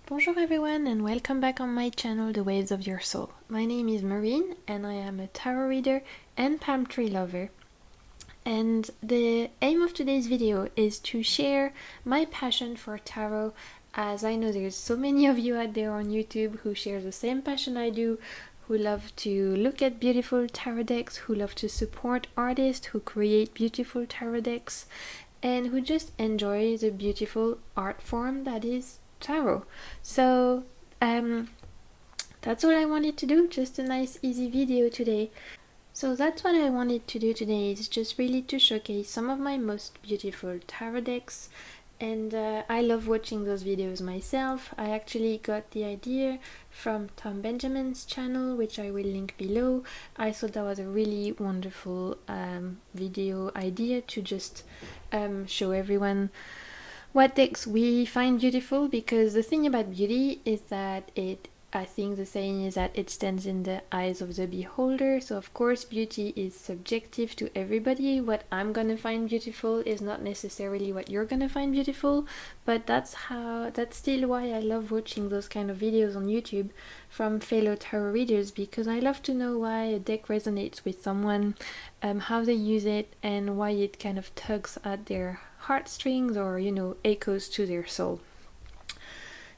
Bonjour everyone and welcome back on my channel The Waves of Your Soul. My name is Marianne and I am a tarot reader and palm tree lover. And the aim of today's video is to share my passion for tarot, as I know there's so many of you out there on YouTube who share the same passion I do, who love to look at beautiful tarot decks, who love to support artists who create beautiful tarot decks, and who just enjoy the beautiful art form that is tarot. So that's what I wanted to do, just a nice easy video today. So that's what I wanted to do today, is just really to showcase some of my most beautiful tarot decks. And I love watching those videos myself. I actually got the idea from Tom Benjamin's channel, which I will link below. I thought that was a really wonderful video idea to just show everyone what decks we find beautiful, because the thing about beauty is that I think the saying is that it stands in the eyes of the beholder. So of course beauty is subjective to everybody. What I'm gonna find beautiful is not necessarily what you're gonna find beautiful, but that's still why I love watching those kind of videos on YouTube from fellow tarot readers, because I love to know why a deck resonates with someone, how they use it, and why it kind of tugs at their heartstrings or, you know, echoes to their soul.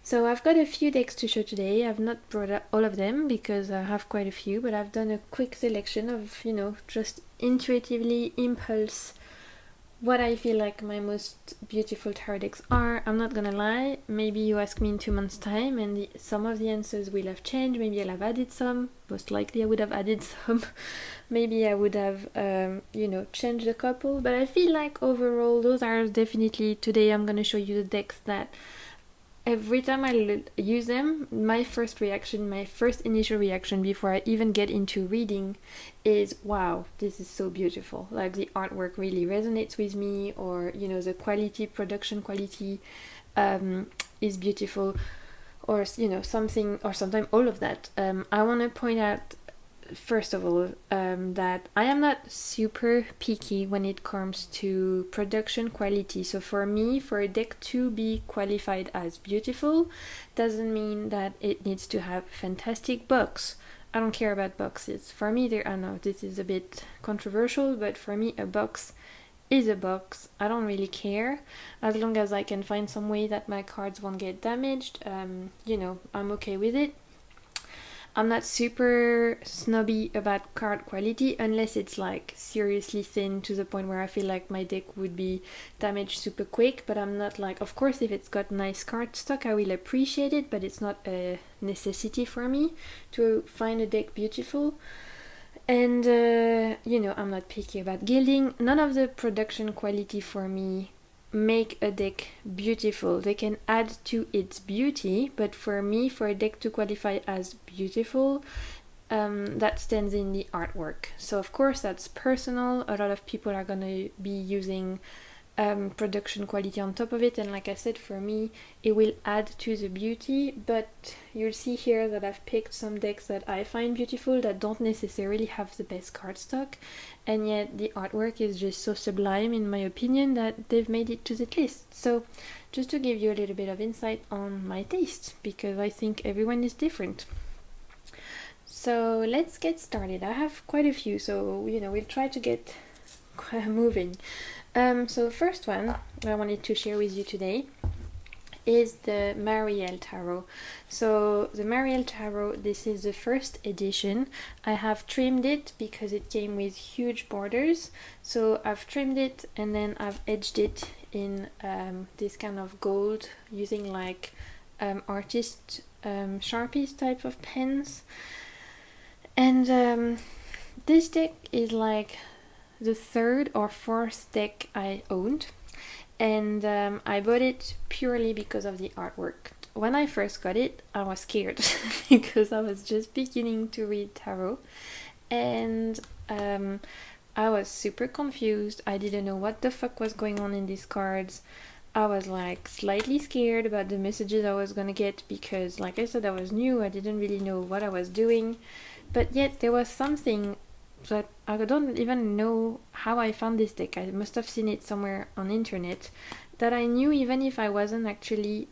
So I've got a few decks to show today. I've not brought up all of them because I have quite a few, but I've done a quick selection of, you know, just intuitively impulse what I feel like my most beautiful tarot decks are. I'm not gonna lie, maybe you ask me in 2 months time and some of the answers will have changed. Maybe I'll have added some, most likely I would have added some. Maybe I would have you know, changed a couple, but I feel like overall those are definitely, today I'm gonna show you the decks that every time I use them, my first initial reaction before I even get into reading is, wow, this is so beautiful. Like the artwork really resonates with me, or, you know, the production quality is beautiful, or, you know, something, or sometimes all of that. I want to point out first of all that I am not super picky when it comes to production quality. So for me, for a deck to be qualified as beautiful doesn't mean that it needs to have fantastic box. I don't care about boxes. For me, I know this is a bit controversial, but for me a box is a box. I don't really care, as long as I can find some way that my cards won't get damaged. You know, I'm okay with it. I'm not super snobby about card quality unless it's like seriously thin to the point where I feel like my deck would be damaged super quick, but I'm not like, of course if it's got nice card stock I will appreciate it, but it's not a necessity for me to find a deck beautiful. And you know, I'm not picky about gilding. None of the production quality for me make a deck beautiful. They can add to its beauty, but for me, for a deck to qualify as beautiful, that stands in the artwork. So of course that's personal. A lot of people are gonna be using production quality on top of it, and like I said, for me it will add to the beauty. But you'll see here that I've picked some decks that I find beautiful that don't necessarily have the best cardstock, and yet the artwork is just so sublime in my opinion that they've made it to the list. So just to give you a little bit of insight on my taste, because I think everyone is different. So let's get started. I have quite a few, so you know, we'll try to get moving. So the first one I wanted to share with you today is the Marianne Tarot. So the Marianne Tarot, this is the first edition. I have trimmed it because it came with huge borders. So I've trimmed it and then I've edged it in this kind of gold using like artist Sharpies type of pens. And this deck is like the third or fourth deck I owned, and I bought it purely because of the artwork. When I first got it, I was scared because I was just beginning to read tarot, and I was super confused. I didn't know what the fuck was going on in these cards. I was like slightly scared about the messages I was gonna get because, like I said, I was new. I didn't really know what I was doing, but yet there was something that I don't even know how I found this deck. I must have seen it somewhere on internet, that I knew even if I wasn't actually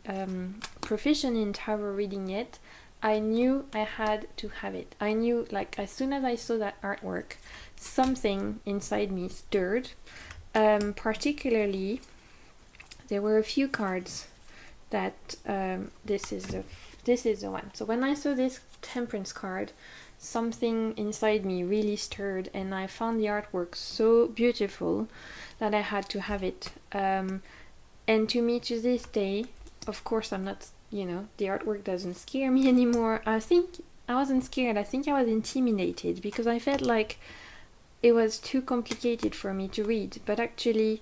proficient in tarot reading yet, I knew I had to have it. I knew, like, as soon as I saw that artwork, something inside me stirred. Particularly, there were a few cards that this is the one. So when I saw this Temperance card, something inside me really stirred, and I found the artwork so beautiful that I had to have it. And to me, to this day, of course, I'm not, the artwork doesn't scare me anymore. I think I wasn't scared. I think I was intimidated because I felt like it was too complicated for me to read. But actually,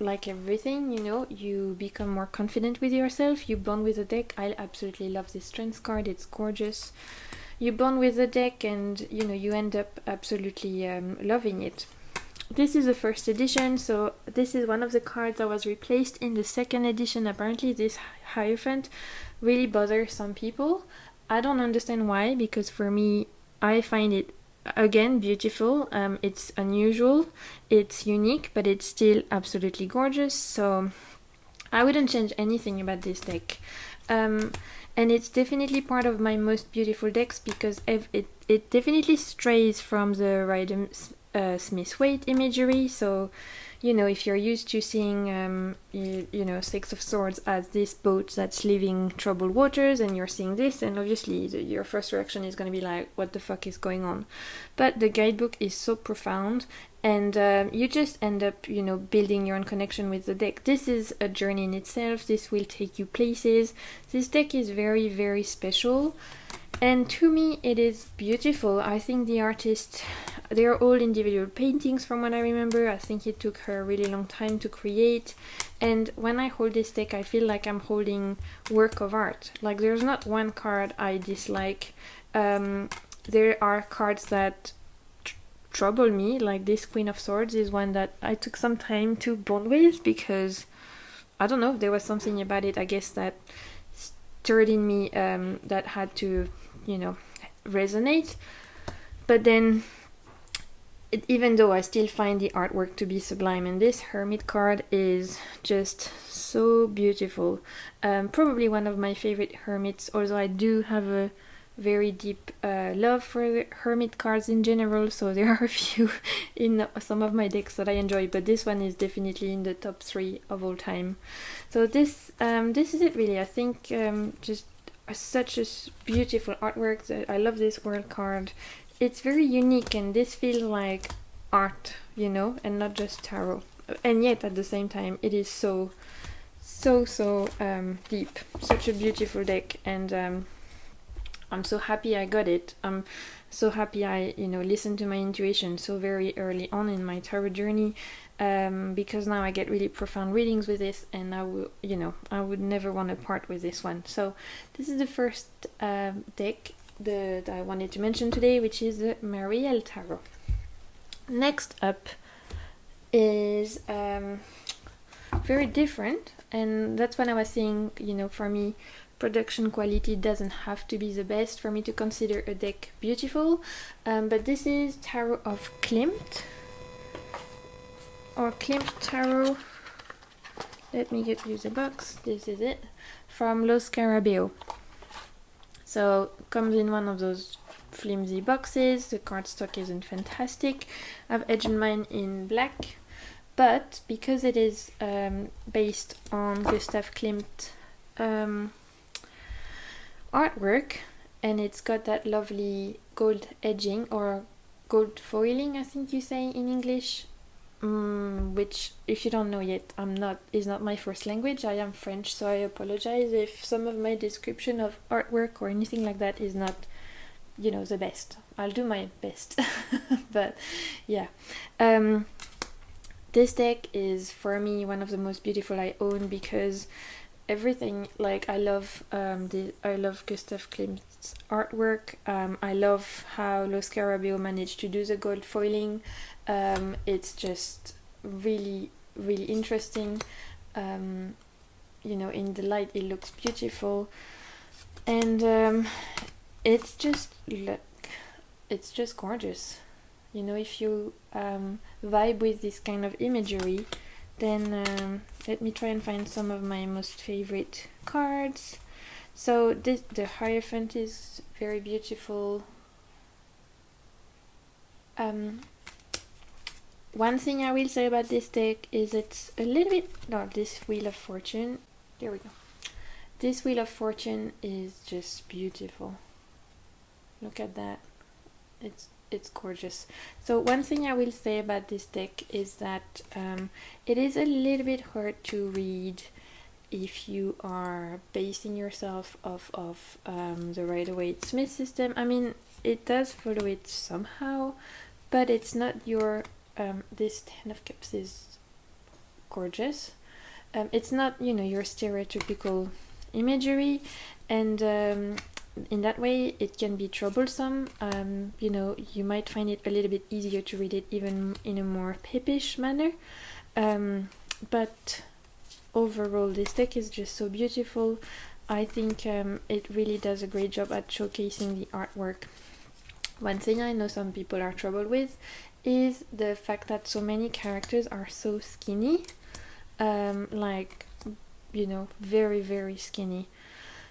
like everything, you become more confident with yourself. You bond with the deck. I absolutely love this Strength card. It's gorgeous. You bond with the deck, and you end up absolutely loving it. This is the first edition, so this is one of the cards that was replaced in the second edition. Apparently this Hierophant really bothers some people. I don't understand why, because for me, I find it, again, beautiful. It's unusual, it's unique, but it's still absolutely gorgeous, so I wouldn't change anything about this deck. And it's definitely part of my most beautiful decks because it definitely strays from the Rider Smith-Waite imagery. So, if you're used to seeing, Six of Swords as this boat that's leaving troubled waters, and you're seeing this, and obviously your first reaction is going to be like, what the fuck is going on? But the guidebook is so profound, and you just end up, building your own connection with the deck. This is a journey in itself. This will take you places. This deck is very, very special. And to me, it is beautiful. I think the artist, they are all individual paintings from what I remember. I think it took her a really long time to create. And when I hold this deck, I feel like I'm holding work of art. Like, there's not one card I dislike. There are cards that trouble me, like this Queen of Swords is one that I took some time to bond with because, I don't know, there was something about it, I guess, that stirred in me, that had to, resonate. But then, even though I still find the artwork to be sublime, and this Hermit card is just so beautiful. Probably one of my favorite Hermits, although I do have a very deep love for the Hermit cards in general, so there are a few in some of my decks that I enjoy, but this one is definitely in the top 3 of all time. So this is it really. I think just such a beautiful artwork. I love this World card. It's very unique, and this feels like art, and not just tarot. And yet at the same time, it is so deep. Such a beautiful deck, and I'm so happy I got it. I'm so happy I, listened to my intuition so very early on in my tarot journey, because now I get really profound readings with this, and I would never want to part with this one. So this is the first deck that I wanted to mention today, which is the Marianne Tarot. Next up is very different, and that's when I was saying, for me, production quality doesn't have to be the best for me to consider a deck beautiful, but this is Tarot of Klimt, or Klimt Tarot. Let me get you the box. This is it, from Lo Scarabeo. So comes in one of those flimsy boxes. The cardstock isn't fantastic. I've edged mine in black, but because it is based on Gustav Klimt artwork, and it's got that lovely gold edging, or gold foiling, I think you say in English, which, if you don't know yet, is not my first language. I am French, so I apologize if some of my description of artwork or anything like that is not, the best. I'll do my best. But yeah, this deck is for me one of the most beautiful I own, because everything, like, I love Gustav Klimt's artwork. I love how Lo Scarabeo managed to do the gold foiling. It's just really, really interesting. In the light it looks beautiful, and it's just gorgeous. If you vibe with this kind of imagery, then let me try and find some of my most favorite cards. So the Hierophant is very beautiful. One thing I will say about this deck is it's a little bit, no, this Wheel of Fortune, there we go. This Wheel of Fortune is just beautiful. Look at that. It's gorgeous. So one thing I will say about this deck is that it is a little bit hard to read if you are basing yourself off of the Rider-Waite-Smith system. I mean, it does follow it somehow, but it's not your this Ten of Cups is gorgeous. It's not, you know, your stereotypical imagery, and in that way it can be troublesome. You know, you might find it a little bit easier to read it even in a more pippish manner, but overall this deck is just so beautiful. I think it really does a great job at showcasing the artwork. One thing I know some people are troubled with is the fact that so many characters are so skinny, like, you know, very, very skinny.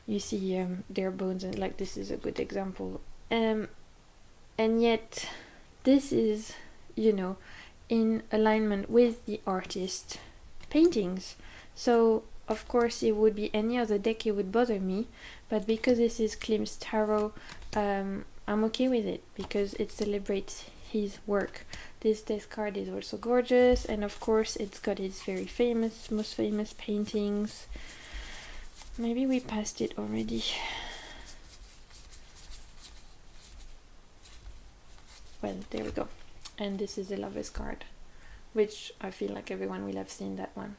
You see their bones, and like this is a good example. And yet this is, you know, in alignment with the artist paintings. So of course it would be any other deck, it would bother me, but because this is Klim's tarot, I'm okay with it because it celebrates his work. This card is also gorgeous, and of course it's got his very famous, most famous paintings. Maybe we passed it already. Well, there we go. And this is the Lover's card, which I feel like everyone will have seen that one.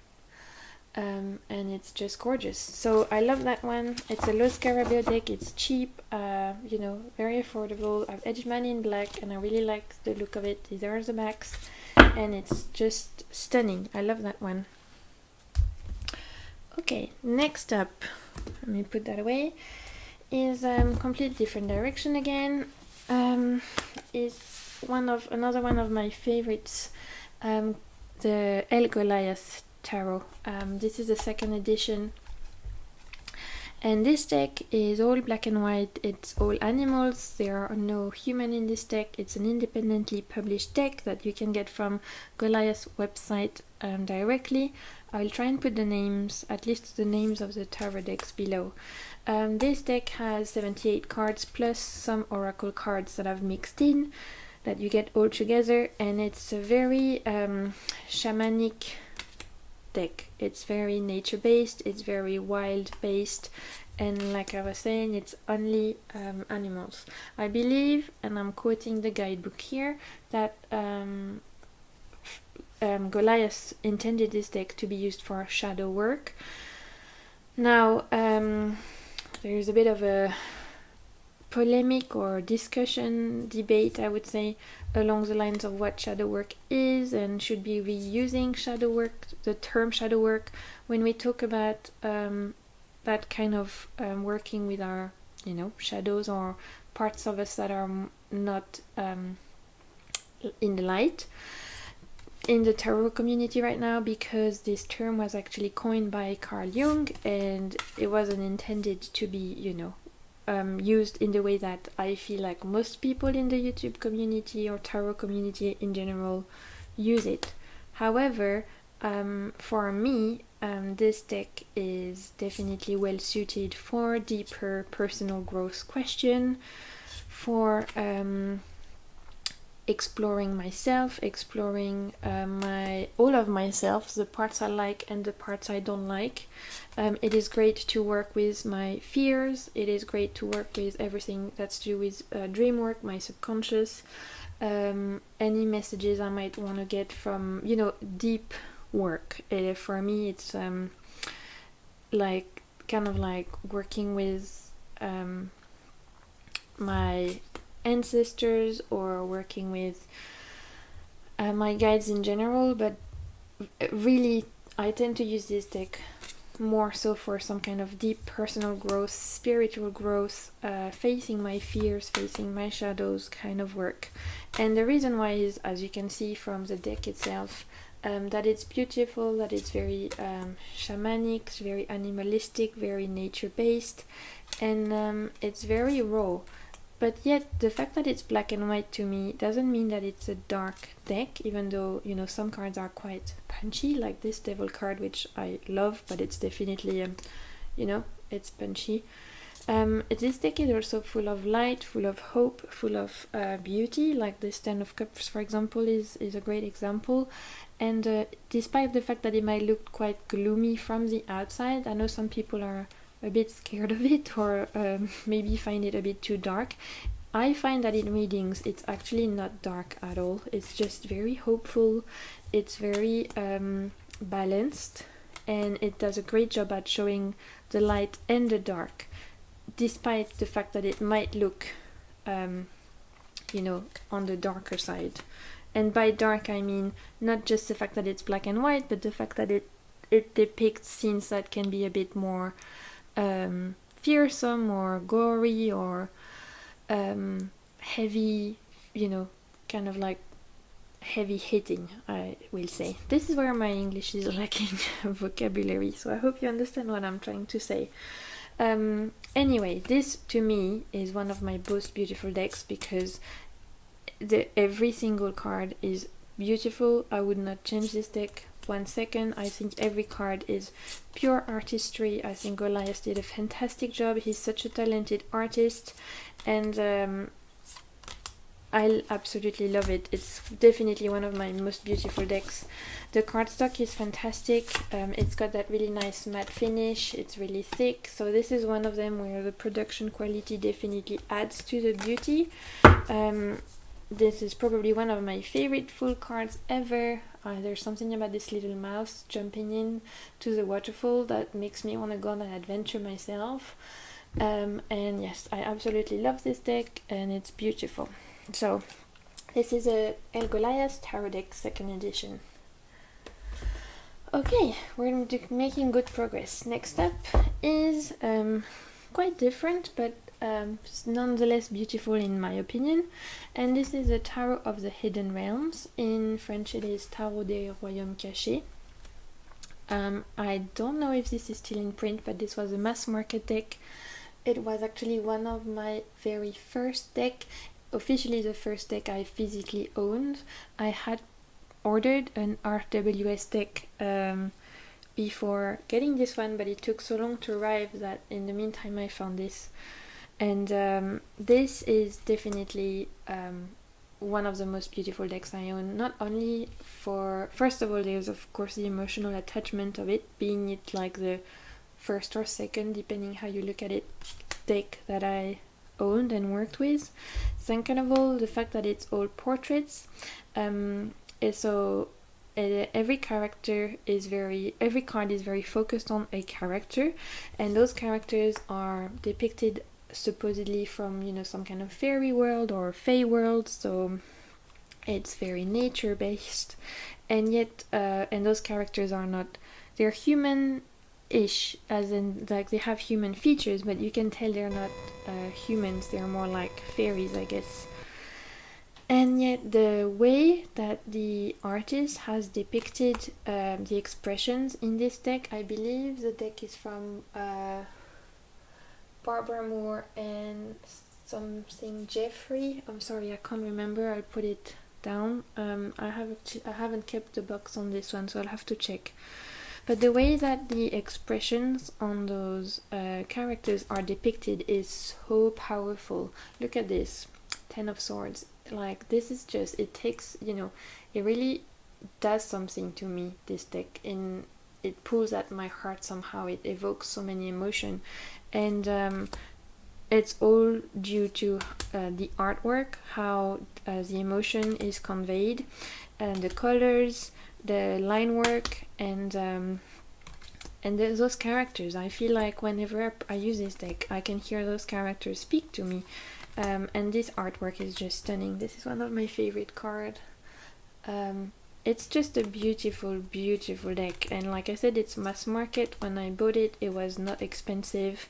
And it's just gorgeous. So I love that one. It's a Los Scarabeo deck. It's cheap, you know, very affordable. I've edged mine in black and I really like the look of it. These are the backs and it's just stunning. I love that one. Okay, next up, let me put that away, is completely different direction again. Is another one of my favorites, the El Goliath Tarot. This is the second edition, and this deck is all black and white. It's all animals. There are no human in this deck. It's an independently published deck that you can get from Goliath's website directly. I'll try and put the names, at least the names of the tarot decks below. This deck has 78 cards plus some oracle cards that I've mixed in that you get all together, and it's a very shamanic deck. It's very nature based, it's very wild based, and like I was saying, it's only animals. I believe, and I'm quoting the guidebook here, that Goliath intended this deck to be used for shadow work. Now there's a bit of a polemic or discussion, debate, I would say, along the lines of what shadow work is, and should be reusing shadow work, the term shadow work, when we talk about that kind of working with our, you know, shadows or parts of us that are not in the light in the tarot community right now, because this term was actually coined by Carl Jung and it wasn't intended to be, you know, used in the way that I feel like most people in the YouTube community or tarot community in general use it. However, for me, this deck is definitely well suited for deeper personal growth question, for exploring myself, exploring all of myself, the parts I like and the parts I don't like. It is great to work with my fears. It is great to work with everything that's to do with dream work, my subconscious, any messages I might want to get from, you know, deep work. For me, it's like kind of like working with my ancestors or working with my guides in general, but really I tend to use this deck more so for some kind of deep personal growth, spiritual growth, facing my fears, facing my shadows kind of work. And the reason why is, as you can see from the deck itself, that it's beautiful, that it's very shamanic, very animalistic, very nature-based, and it's very raw. But yet, the fact that it's black and white to me doesn't mean that it's a dark deck, even though, you know, some cards are quite punchy, like this Devil card, which I love, but it's definitely, you know, it's punchy. This deck is also full of light, full of hope, full of beauty, like this Ten of Cups, for example, is a great example. And despite the fact that it might look quite gloomy from the outside, I know some people are a bit scared of it, or maybe find it a bit too dark. I find that in readings it's actually not dark at all. It's just very hopeful, it's very balanced, and it does a great job at showing the light and the dark, despite the fact that it might look you know, on the darker side. And by dark I mean not just the fact that it's black and white, but the fact that it depicts scenes that can be a bit more fearsome or gory or heavy, you know, kind of like heavy hitting, I will say. This is where my English is lacking vocabulary, so I hope you understand what I'm trying to say. Anyway, this to me is one of my most beautiful decks because every single card is beautiful. I would not change this deck 1 second. I think every card is pure artistry. I think Goliath did a fantastic job. He's such a talented artist, and I absolutely love it. It's definitely one of my most beautiful decks. The cardstock is fantastic. It's got that really nice matte finish. It's really thick. So this is one of them where the production quality definitely adds to the beauty. This is probably one of my favorite full cards ever. There's something about this little mouse jumping in to the waterfall that makes me want to go on an adventure myself. And yes, I absolutely love this deck and it's beautiful. So this is a El Goliath Tarot deck 2nd edition. Okay, we're making good progress. Next up is quite different, but nonetheless beautiful in my opinion, and this is the Tarot of the Hidden Realms. In French it is Tarot des Royaumes Cachés. I don't know if this is still in print, but this was a mass market deck. It was actually one of my very first deck, officially the first deck I physically owned. I had ordered an RWS deck before getting this one, but it took so long to arrive that in the meantime I found this. And this is definitely one of the most beautiful decks I own. Not only for, first of all, there's of course the emotional attachment of it, being it like the first or second, depending how you look at it, deck that I owned and worked with. Second of all, the fact that it's all portraits. So every character is every card is very focused on a character, and those characters are depicted supposedly from, you know, some kind of fairy world or fae world, so it's very nature based, and yet and those characters are not, they're human-ish, as in like they have human features, but you can tell they're not humans, they're more like fairies, I guess. And yet the way that the artist has depicted the expressions in this deck, I believe the deck is from Barbara Moore and something Jeffrey. I'm sorry, I can't remember. I'll put it down. I haven't kept the box on this one, so I'll have to check. But the way that the expressions on those characters are depicted is so powerful. Look at this, 10 of Swords. Like, this is just, it takes, you know, it really does something to me, this deck, and it pulls at my heart somehow. It evokes so many emotion, and it's all due to the artwork, how the emotion is conveyed, and the colors, the line work, and those characters. I feel like whenever I use this deck, I can hear those characters speak to me. And this artwork is just stunning. This is one of my favorite cards. It's just a beautiful, beautiful deck, and like I said, it's mass market. When I bought it, it was not expensive.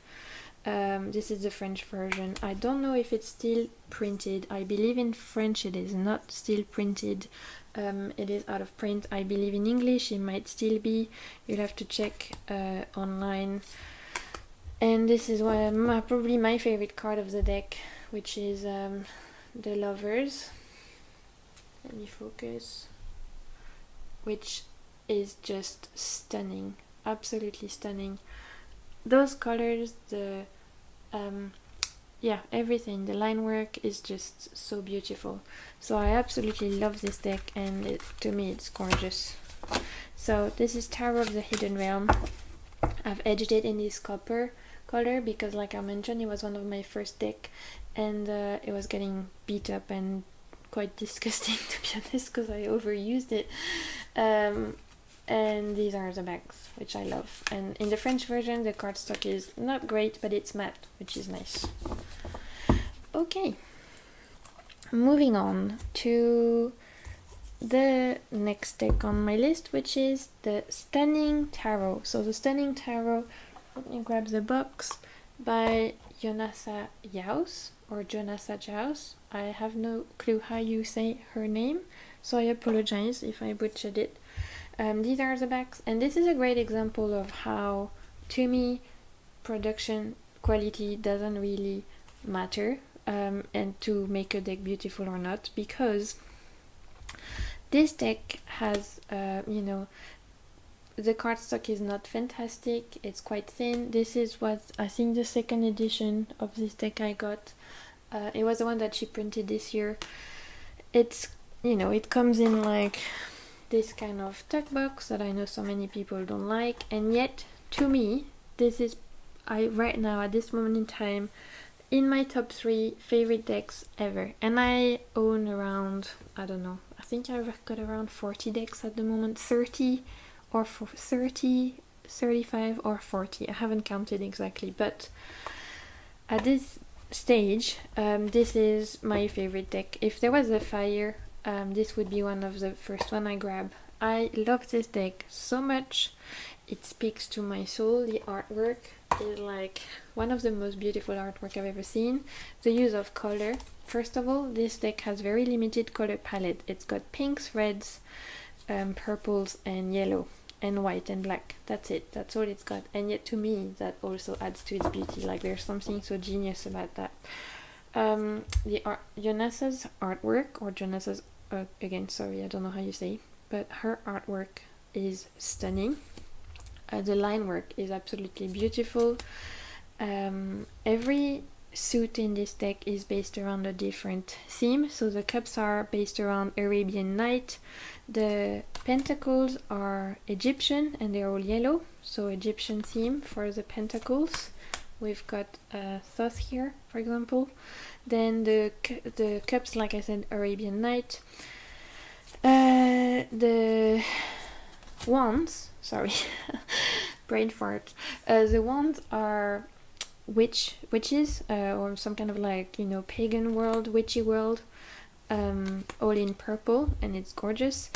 This is the French version. I don't know if it's still printed. I believe in French it is not still printed. It is out of print. I believe in English it might still be. You'll have to check online. And this is probably my favorite card of the deck, which is the Lovers. Let me focus. Which is just stunning, absolutely stunning. Those colors, everything, the line work is just so beautiful. So I absolutely love this deck, and to me it's gorgeous. So this is Tarot of the Hidden Realm. I've edged it in this copper color because, like I mentioned, it was one of my first deck, and it was getting beat up and quite disgusting, to be honest, because I overused it. And these are the backs, which I love. And in the French version the cardstock is not great, but it's matte, which is nice. Okay, moving on to the next deck on my list, which is the Stunning Tarot. So the Stunning Tarot, let me grab the box, by Jonasa Jaus, or Jonasa Jaus. I have no clue how you say her name, so I apologize if I butchered it. These are the backs, and this is a great example of how, to me, production quality doesn't really matter, and to make a deck beautiful or not, because this deck has, the cardstock is not fantastic, it's quite thin. This is what I think the second edition of this deck I got. It was the one that she printed this year. It's, it comes in like this kind of tuck box that I know so many people don't like, and yet to me this is, right now at this moment in time, in my top 3 favorite decks ever. And I own around, I don't know, I think I've got around 40 decks at the moment, 30 or 30, 35 or 40, I haven't counted exactly, but at this stage this is my favorite deck. If there was a fire, this would be one of the first one I grab. I love this deck so much. It speaks to my soul. The artwork is like one of the most beautiful artwork I've ever seen. The use of color. First of all, this deck has very limited color palette. It's got pinks, reds, purples and yellow and white and black. That's it. That's all it's got. And yet to me that also adds to its beauty. Like there's something so genius about that. Jonasa's artwork, or Jonasa's again, sorry, I don't know how you say, but her artwork is stunning. The line work is absolutely beautiful. Every suit in this deck is based around a different theme. So the cups are based around Arabian Night. The pentacles are Egyptian and they're all yellow, so Egyptian theme for the pentacles. We've got Thoth here, for example. Then the cups, like I said, Arabian Night. The wands, sorry, brain fart. The wands are witches, or some kind of like, pagan world, witchy world, all in purple, and it's gorgeous.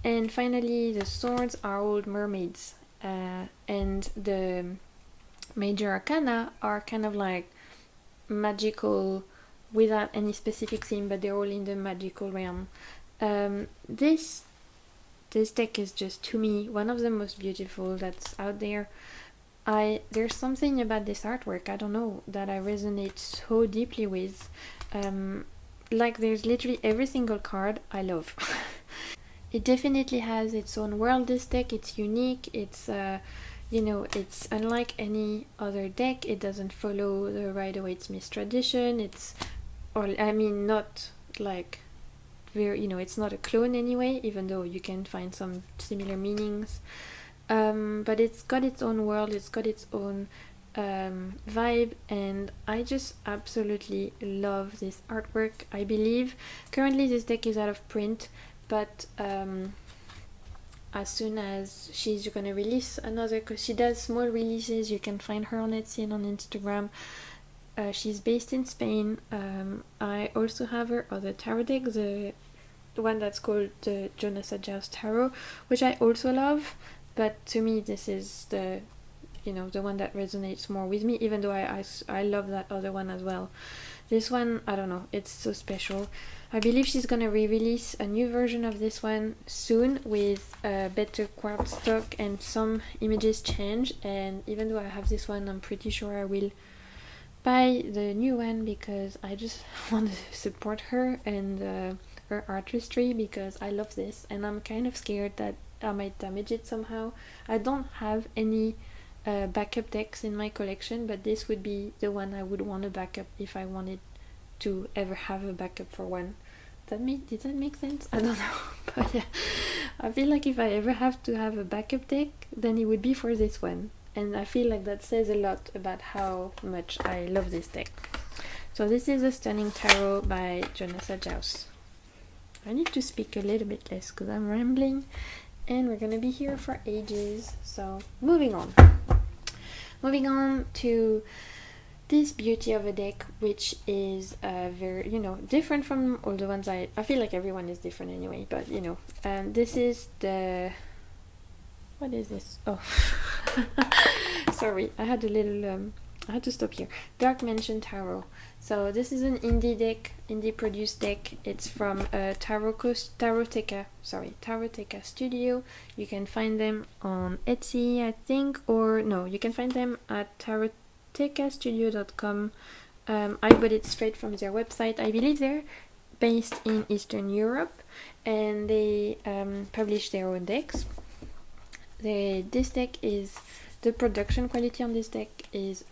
And finally, the swords are all mermaids, and the major arcana are kind of like magical without any specific theme, but they're all in the magical realm. This deck is just, to me, one of the most beautiful that's out there. There's something about this artwork, I don't know, that I resonate so deeply with. Like there's literally every single card I love. It definitely has its own world, this deck. It's unique. It's it's unlike any other deck. It doesn't follow the Rider-Waite-Smith tradition. Not like very, it's not a clone anyway, even though you can find some similar meanings. But it's got its own world. It's got its own vibe, and I just absolutely love this artwork. I believe currently this deck is out of print, but as soon as she's gonna release another, because she does small releases, you can find her on Etsy and on Instagram. She's based in Spain. I also have her other tarot deck, the one that's called the Jonasa Jaus Tarot, which I also love, but to me this is the you know, the one that resonates more with me, even though I love that other one as well. This one, I don't know, it's so special. I believe she's gonna re-release a new version of this one soon with better cardstock and some images change, and even though I have this one, I'm pretty sure I will buy the new one because I just want to support her and her artistry, because I love this and I'm kind of scared that I might damage it somehow. I don't have any backup decks in my collection, but this would be the one I would want to back up if I wanted to ever have a backup for one. Did that make sense? I don't know. But yeah, I feel like if I ever have to have a backup deck, then it would be for this one. And I feel like that says a lot about how much I love this deck. So this is a Stunning Tarot by Jonasa Jaus. I need to speak a little bit less because I'm rambling and we're gonna be here for ages. So moving on to this beauty of a deck, which is very, you know, different from all the ones I feel like everyone is different anyway, but you know, this is the, what is this? Oh, sorry, I had a little I had to stop here. Dark Mansion Tarot. So this is an indie produced deck. It's from Taroteca Studio. You can find them on Etsy, I think, or no, you can find them at tarotecastudio.com. I bought it straight from their website. I believe they're based in Eastern Europe, and they publish their own decks. This deck is, the production quality on this deck is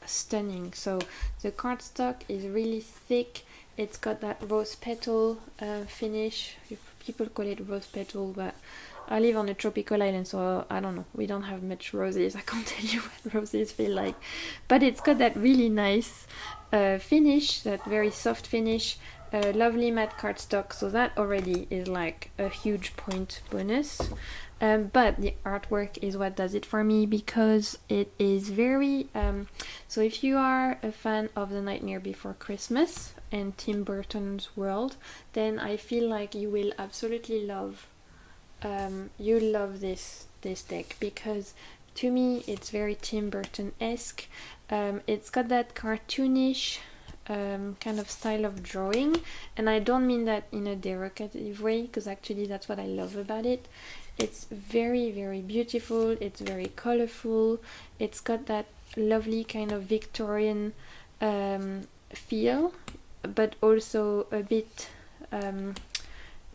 stunning. So the cardstock is really thick. It's got that rose petal finish. People call it rose petal, but I live on a tropical island, so I don't know, we don't have much roses. I can't tell you what roses feel like, but it's got that really nice finish, that very soft finish, lovely matte cardstock, so that already is like a huge point bonus. But the artwork is what does it for me, because it is very so if you are a fan of The Nightmare Before Christmas and Tim Burton's world, then I feel like you will absolutely love this deck, because to me it's very Tim Burton-esque. It's got that cartoonish kind of style of drawing, and I don't mean that in a derogative way, because actually that's what I love about it. It's very, very beautiful. It's very colorful. It's got that lovely kind of Victorian feel, but also a bit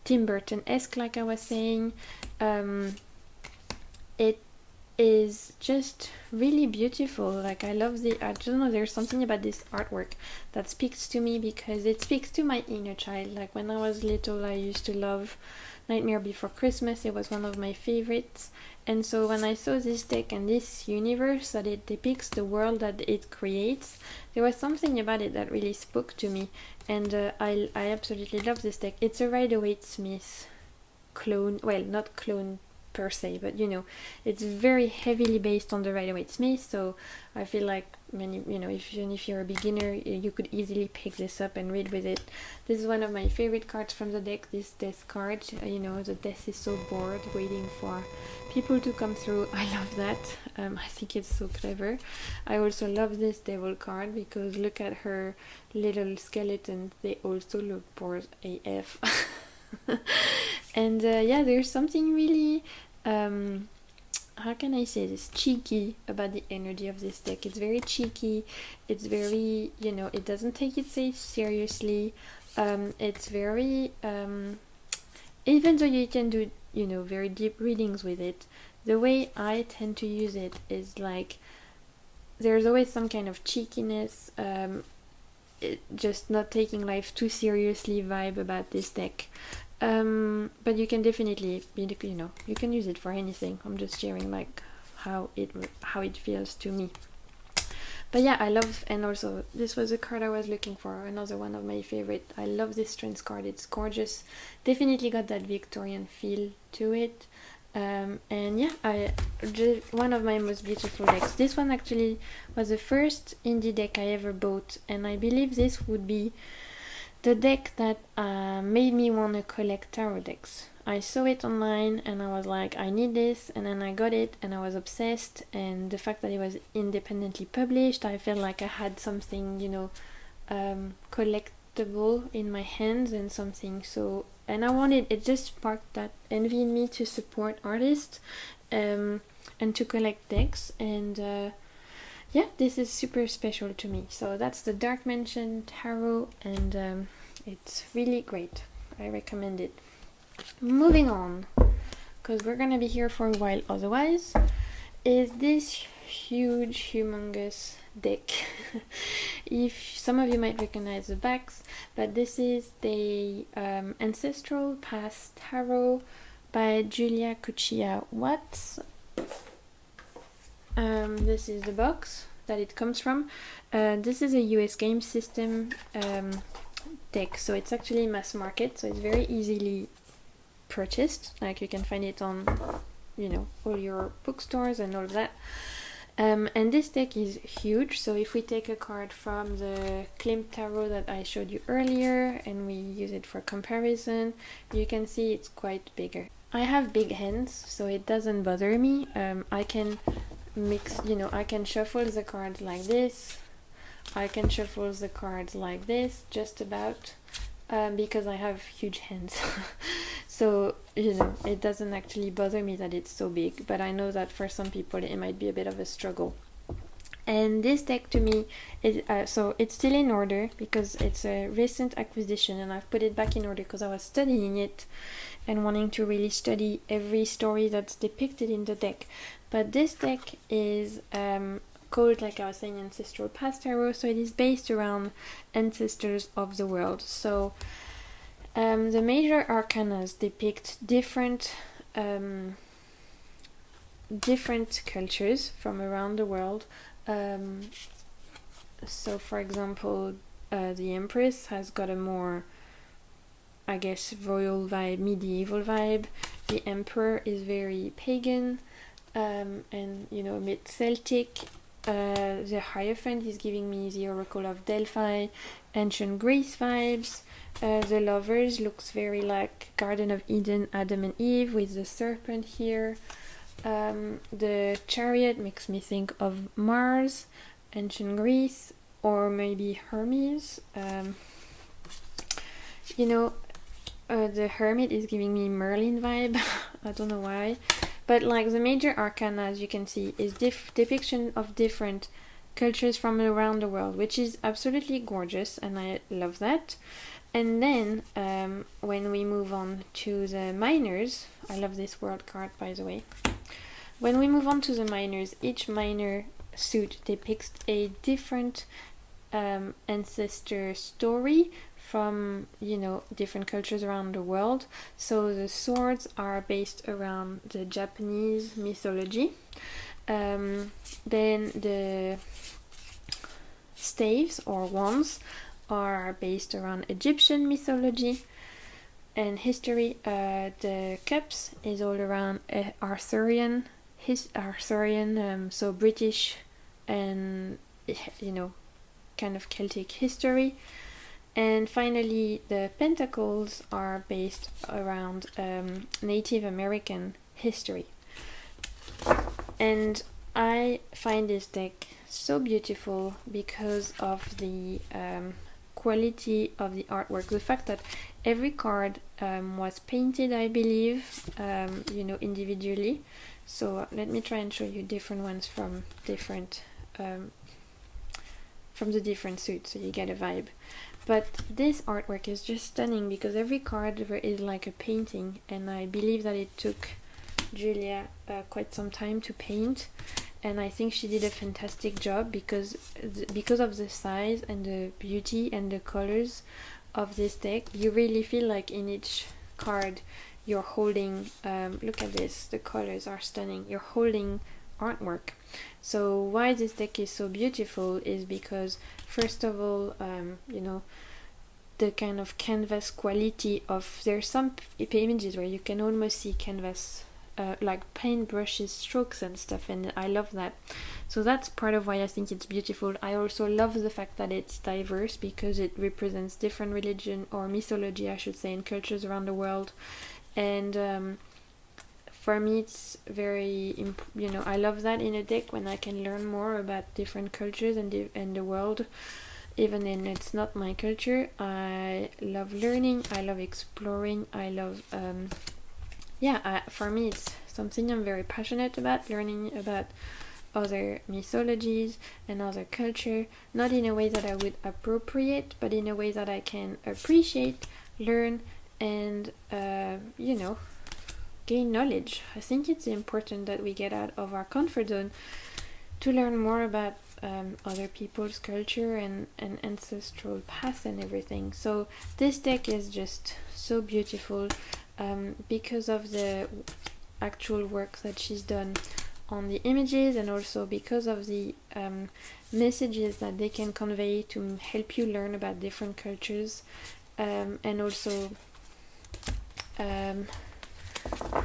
Tim Burton-esque, like I was saying. It is just really beautiful. Like, I love I don't know, there's something about this artwork that speaks to me, because it speaks to my inner child. Like, when I was little, I used to love Nightmare Before Christmas. It was one of my favorites, and so when I saw this deck and this universe that it depicts, the world that it creates, there was something about it that really spoke to me, and I absolutely love this deck. It's a Rider-Waite-Smith clone, well, not clone per se, but you know, it's very heavily based on the Rider-Waite-Smith, so I feel like many, you know, even if you're a beginner, you could easily pick this up and read with it. This is one of my favorite cards from the deck, this Death card. You know, the Death is so bored waiting for people to come through. I love that. I think it's so clever. I also love this Devil card, because look at her little skeleton, they also look bored AF. And yeah, there's something really how can I say this, cheeky about the energy of this deck. It's very cheeky, it's very, you know, it doesn't take itself seriously. It's very even though you can do, you know, very deep readings with it, the way I tend to use it is like there's always some kind of cheekiness, just not taking life too seriously vibe about this deck. But you can definitely, you know, you can use it for anything. I'm just sharing like how it feels to me. But yeah, I love, and also this was a card I was looking for, another one of my favorite. I love this Strengths card. It's gorgeous. Definitely got that Victorian feel to it. And yeah, one of my most beautiful decks. This one actually was the first indie deck I ever bought, and I believe this would be the deck that made me want to collect tarot decks. I saw it online and I was like, I need this, and then I got it and I was obsessed, and the fact that it was independently published, I felt like I had something, you know, collectible in my hands, and something so, and I wanted, it just sparked that envy in me to support artists and to collect decks, and yeah, this is super special to me. So that's the Dark Mansion Tarot, and it's really great. I recommend it. Moving on, because we're gonna be here for a while otherwise, is this huge, humongous deck. If some of you might recognize the backs, but this is the Ancestral Past Tarot by Julia Cuccia Watts. This is the box that it comes from. This is a US game system deck, so it's actually mass market, so it's very easily purchased. Like you can find it on, you know, all your bookstores and all of that. And this deck is huge, so if we take a card from the Klimt Tarot that I showed you earlier and we use it for comparison, you can see it's quite bigger. I have big hands, so it doesn't bother me. I can mix, you know, I can shuffle the cards like this, I can shuffle the cards like this, just about, because I have huge hands. So, you know, it doesn't actually bother me that it's so big, but I know that for some people it might be a bit of a struggle. And this deck to me is, so it's still in order because it's a recent acquisition, and I've put it back in order because I was studying it and wanting to really study every story that's depicted in the deck. But this deck is called, like I was saying, Ancestral Past Tarot, so it is based around ancestors of the world. So the major arcanas depict different cultures from around the world. So for example, the Empress has got a more, I guess, royal vibe, medieval vibe. The Emperor is very pagan, and, you know, a bit Celtic. The Hierophant is giving me the Oracle of Delphi, ancient Greece vibes. The Lovers looks very like Garden of Eden, Adam and Eve, with the serpent here. The Chariot makes me think of Mars, ancient Greece, or maybe Hermes. You know, the Hermit is giving me Merlin vibe. I don't know why, but like the major arcana, as you can see, is depiction of different cultures from around the world, which is absolutely gorgeous, and I love that. And then when we move on to the minors, I love this world card, by the way. When we move on to the minors, each minor suit depicts a different ancestor story from, you know, different cultures around the world. So the swords are based around the Japanese mythology. Then the staves or wands are based around Egyptian mythology and history. The cups is all around Arthurian, so British and, you know, kind of Celtic history. And finally, the pentacles are based around Native American history. And I find this deck so beautiful because of the quality of the artwork. The fact that every card was painted, I believe, you know, individually. So let me try and show you different ones from different from the different suits, so you get a vibe. But this artwork is just stunning because every card is like a painting, and I believe that it took Julia quite some time to paint, and I think she did a fantastic job because of the size and the beauty and the colors of this deck. You really feel like in each card you're holding, look at this, the colors are stunning, you're holding artwork. So why this deck is so beautiful is because, first of all, you know, the kind of canvas quality of, there's some images where you can almost see canvas like paintbrushes, strokes and stuff, and I love that. So that's part of why I think it's beautiful. I also love the fact that it's diverse because it represents different religion or mythology, I should say, and cultures around the world. And for me it's very I love that in a deck when I can learn more about different cultures and the world, even when it's not my culture. I love learning, I love exploring, I love for me it's something I'm very passionate about, learning about other mythologies and other culture, not in a way that I would appropriate, but in a way that I can appreciate, learn, and gain knowledge. I think it's important that we get out of our comfort zone to learn more about other people's culture and ancestral past and everything. So this deck is just so beautiful because of the actual work that she's done on the images, and also because of the messages that they can convey to help you learn about different cultures, and also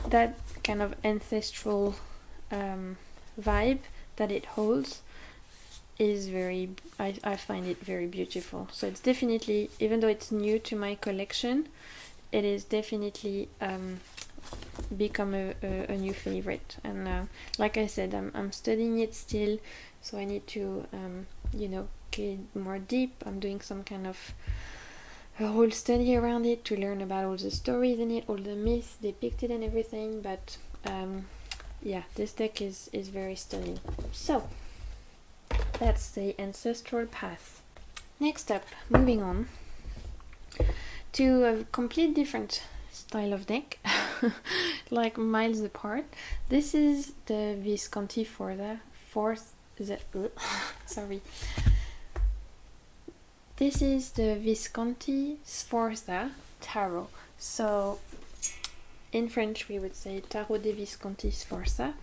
that kind of ancestral vibe that it holds is very, I find it very beautiful. So it's definitely, even though it's new to my collection, it is definitely become a new favorite. And like I said, I'm studying it still, so I need to get more deep. I'm doing some kind of a whole study around it to learn about all the stories in it, all the myths depicted and everything. But this deck is very stunning. So that's the ancestral path. Next up, moving on to a complete different style of deck, like miles apart. This is the Visconti sorry. This is the Visconti Tarot. So in French we would say Tarot de Visconti Sforza.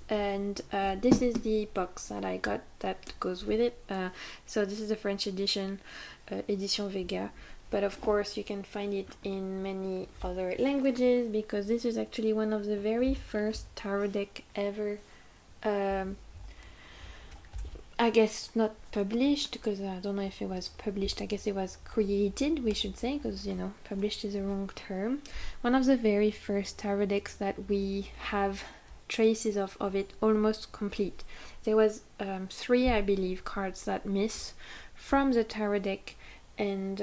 And this is the box that I got that goes with it. So this is the French edition, Edition Vega. But of course you can find it in many other languages, because this is actually one of the very first tarot deck ever. I guess not published, because I don't know if it was published. I guess it was created, we should say, because published is a wrong term. One of the very first tarot decks that we have traces of it almost complete. There was 3, I believe, cards that miss from the tarot deck, and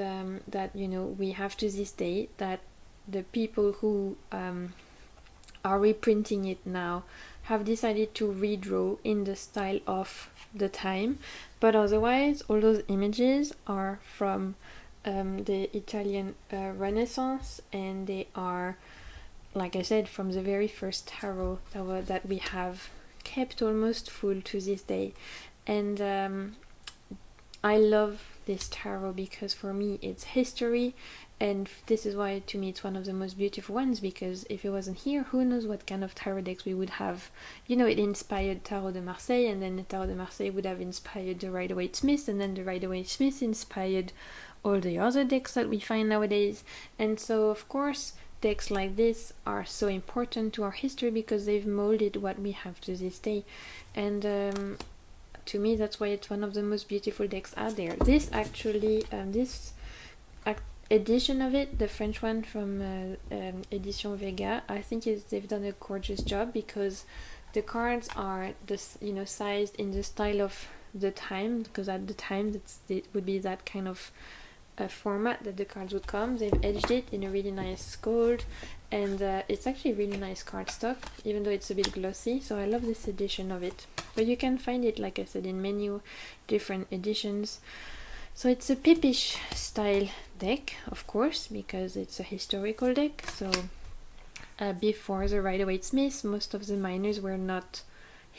that we have to this day, that the people who are reprinting it now have decided to redraw in the style of the time. But otherwise all those images are from the Italian Renaissance, and they are, like I said, from the very first tarot that we have kept almost full to this day. And I love this tarot because for me it's history, and this is why to me it's one of the most beautiful ones, because if it wasn't here, who knows what kind of tarot decks we would have. It inspired Tarot de Marseille, and then the Tarot de Marseille would have inspired the Rider-Waite-Smith, and then the Rider-Waite-Smith inspired all the other decks that we find nowadays. And so of course decks like this are so important to our history because they've molded what we have to this day. And to me that's why it's one of the most beautiful decks out there. This actually, this edition of it, the French one from Edition Vega, I think they've done a gorgeous job, because the cards are sized in the style of the time, because at the time it would be that kind of format that the cards would come. They've edged it in a really nice gold, and it's actually really nice cardstock, even though it's a bit glossy. So I love this edition of it, but you can find it, like I said, in many different editions. So it's a Pipish style deck, of course, because it's a historical deck. So before the Rider-Waite-Smith, most of the minors were not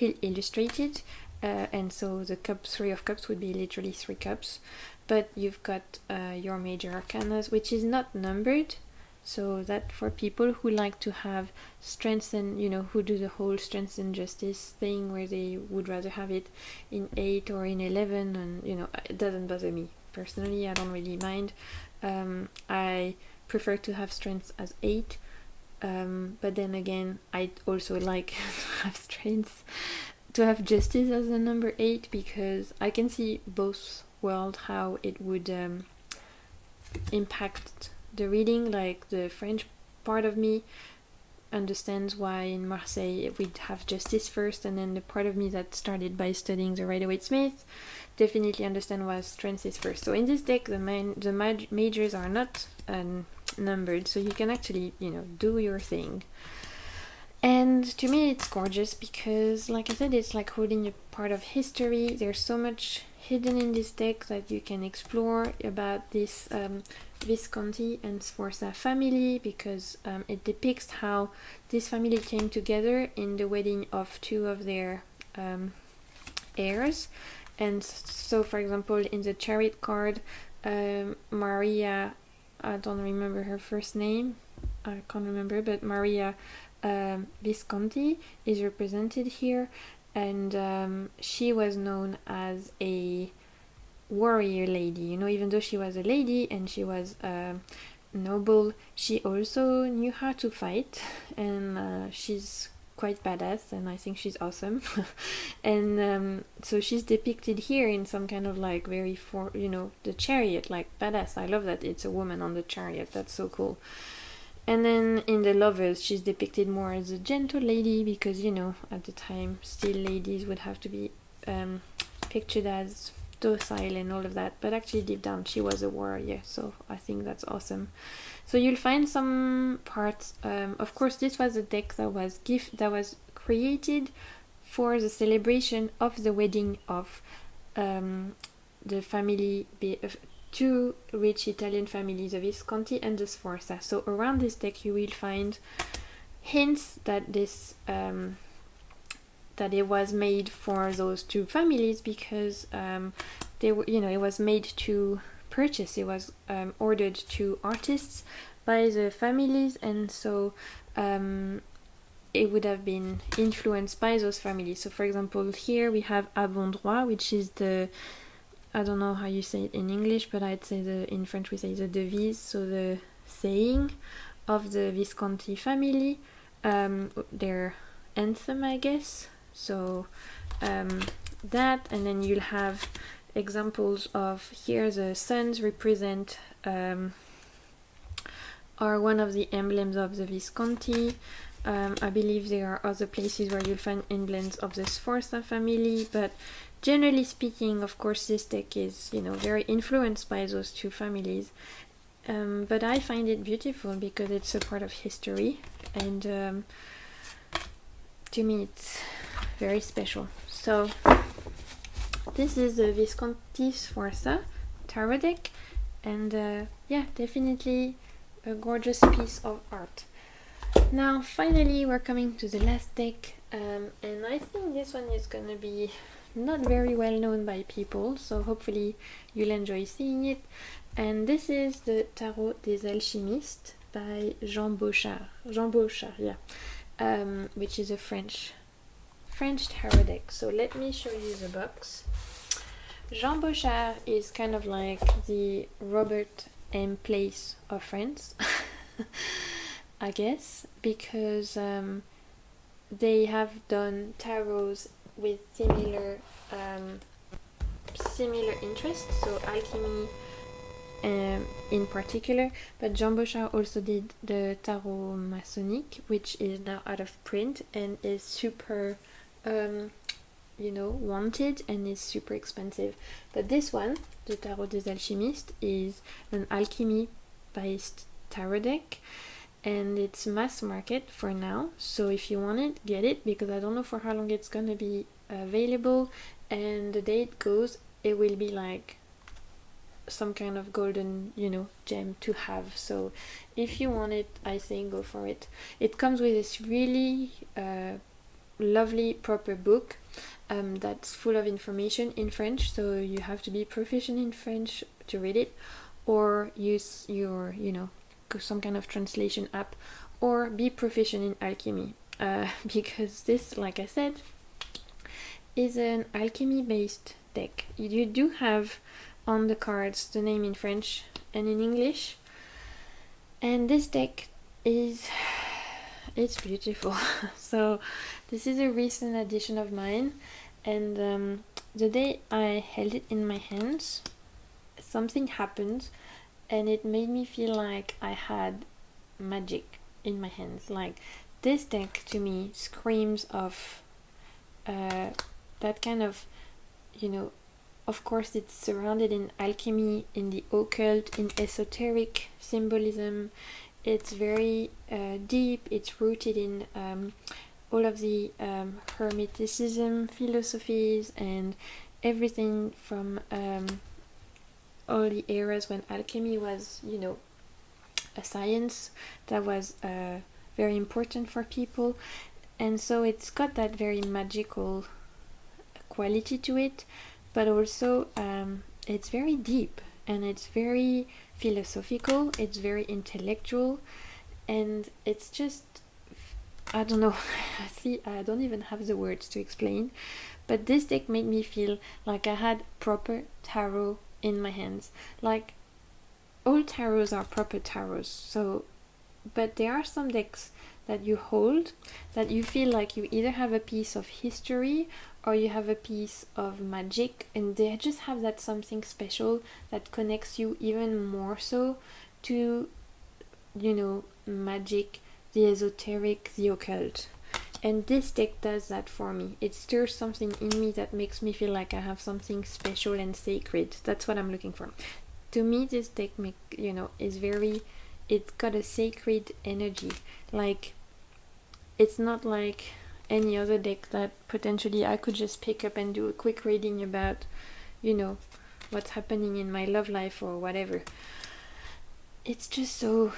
illustrated, and so the 3 of cups would be literally 3 cups. But you've got your major arcanas, which is not numbered, so that for people who like to have strength and who do the whole strength and justice thing, where they would rather have it in 8 or in 11, and it doesn't bother me personally. I don't really mind. I prefer to have strength as 8, but then again, I also like to have strength, to have justice as the number 8, because I can see both worlds, how it would impact the reading. Like the French part of me understands why in Marseille we'd have justice first, and then the part of me that started by studying the Rider-Waite-Smith definitely understand why strength is first. So in this deck, the majors are not numbered, so you can actually, you know, do your thing. And to me it's gorgeous because, like I said, it's like holding a part of history. There's so much hidden in this deck that you can explore about this Visconti and Sforza family, because it depicts how this family came together in the wedding of two of their heirs. And so, for example, in the Chariot card, Maria, I don't remember her first name, I can't remember, but Maria Visconti is represented here, and she was known as a warrior lady, you know. Even though she was a lady and she was noble, she also knew how to fight, and she's quite badass, and I think she's awesome. And so she's depicted here in some kind of like very, you know, the chariot, like badass. I love that it's a woman on the chariot, that's so cool. And then in the Lovers, she's depicted more as a gentle lady, because, you know, at the time still ladies would have to be pictured as docile and all of that, but actually deep down she was a warrior, so I think that's awesome. So you'll find some parts, of course this was a deck that was created for the celebration of the wedding of the family, two rich Italian families, the Visconti and the Sforza. So around this deck you will find hints that this that it was made for those two families, because they were, you know, it was made to purchase, it was ordered to artists by the families, and so it would have been influenced by those families. So for example, here we have à bon droit, which is the, I don't know how you say it in English, but I'd say in French we say the devise, so the saying of the Visconti family, their anthem, I guess. So that, and then you'll have examples of, here the suns represent are one of the emblems of the Visconti. I believe there are other places where you'll find emblems of the Sforza family, but generally speaking, of course, this deck is, you know, very influenced by those two families. But I find it beautiful because it's a part of history, and to me it's very special. So this is the Visconti Sforza tarot deck, and yeah, definitely a gorgeous piece of art. Now finally we're coming to the last deck, and I think this one is gonna be not very well known by people, so hopefully you'll enjoy seeing it. And this is the Tarot des Alchimistes by Jean Bouchard, yeah, which is a French tarot deck. So let me show you the box. Jean Bouchard is kind of like the Robert M. Place of France, I guess, because they have done tarots with similar interests, so alchemy in particular, but Jean Bouchard also did the Tarot Masonic, which is now out of print and is super you know, wanted, and is super expensive. But this one, the Tarot des Alchimistes, is an alchemy based tarot deck, and it's mass market for now, so if you want it, get it, because I don't know for how long it's gonna be available, and the day it goes, it will be like some kind of golden, you know, gem to have. So if you want it, I think go for it. It comes with this really lovely proper book that's full of information in French, so you have to be proficient in French to read it, or use your, you know, some kind of translation app, or be proficient in alchemy, because this, like I said, is an alchemy based deck. You do have on the cards the name in French and in English, and this deck is it's beautiful. So this is a recent addition of mine, and the day I held it in my hands, something happened, and it made me feel like I had magic in my hands. Like, this deck to me screams of that kind of, you know, of course it's surrounded in alchemy, in the occult, in esoteric symbolism. It's very deep. It's rooted in all of the hermeticism philosophies and everything from all the eras when alchemy was, you know, a science that was very important for people. And so it's got that very magical quality to it, but also it's very deep, and it's very philosophical, it's very intellectual, and it's just, I don't know. See, I don't even have the words to explain, but this deck made me feel like I had proper tarot in my hands. Like, all tarots are proper tarots, so, but there are some decks that you hold that you feel like you either have a piece of history or you have a piece of magic, and they just have that something special that connects you even more so to, you know, magic, the esoteric, the occult. And this deck does that for me. It stirs something in me that makes me feel like I have something special and sacred. That's what I'm looking for. To me, this deck is very, it's got a sacred energy. Like, it's not like any other deck that potentially I could just pick up and do a quick reading about, you know, what's happening in my love life or whatever. It's just so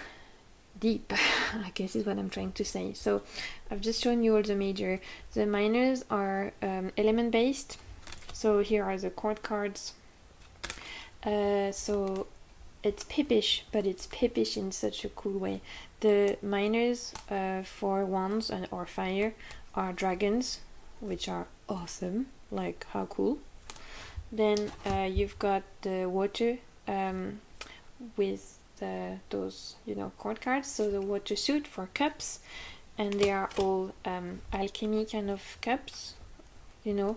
deep, I guess is what I'm trying to say. So I've just shown you all the major. The minors are element based. So here are the court cards. So it's pippish, but it's pippish in such a cool way. The minors for wands or fire are dragons, which are awesome. Like, how cool. Then you've got the water with those, you know, court cards. So the water suit for cups, and they are all alchemy kind of cups, you know.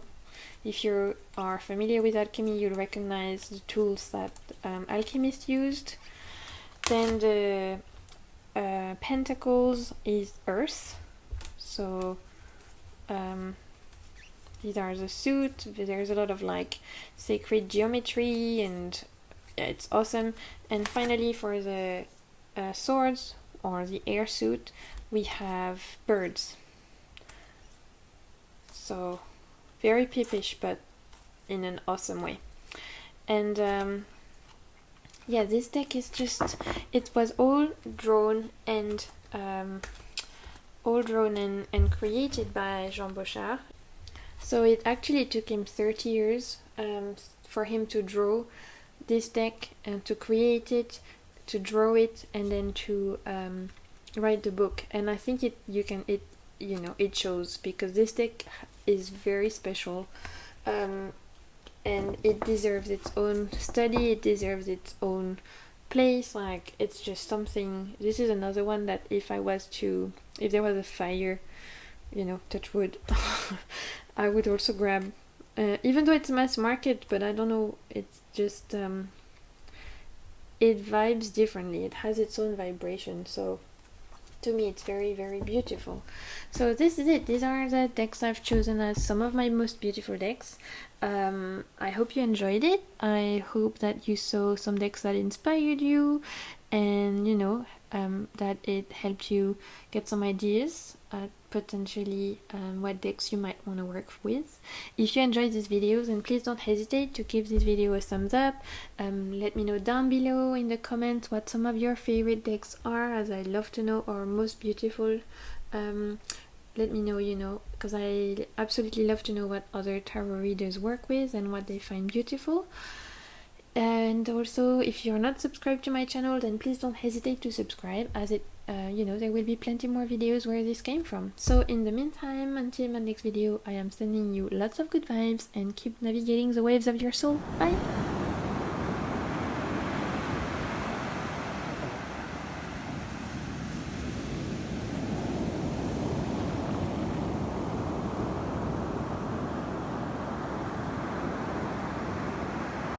If you are familiar with alchemy, you'll recognize the tools that alchemists used. Then the pentacles is earth. So these are the suit. There's a lot of like sacred geometry, and it's awesome. And finally, for the swords or the air suit, we have birds. So very pippish, but in an awesome way. And yeah, this deck is just, it was all drawn and created by Jean Bouchard. So it actually took him 30 years for him to draw this deck and to create it, to draw it, and then to write the book. And I think it shows, because this deck is very special, and it deserves its own study, it deserves its own place. Like, it's just something. This is another one that if there was a fire, you know, touch wood, I would also grab, even though it's mass market, but I don't know, it's just it vibes differently, it has its own vibration. So to me, it's very, very beautiful. So this is it. These are the decks I've chosen as some of my most beautiful decks. I hope you enjoyed it. I hope that you saw some decks that inspired you, and, you know, that it helped you get some ideas potentially what decks you might want to work with. If you enjoyed these videos, then please don't hesitate to give this video a thumbs up. Let me know down below in the comments what some of your favorite decks are, as I love to know, or most beautiful. Let me know, you know, because I absolutely love to know what other tarot readers work with and what they find beautiful. And also, if you're not subscribed to my channel, then please don't hesitate to subscribe, as it there will be plenty more videos where this came from. So in the meantime, until my next video, I am sending you lots of good vibes, and keep navigating the waves of your soul. Bye!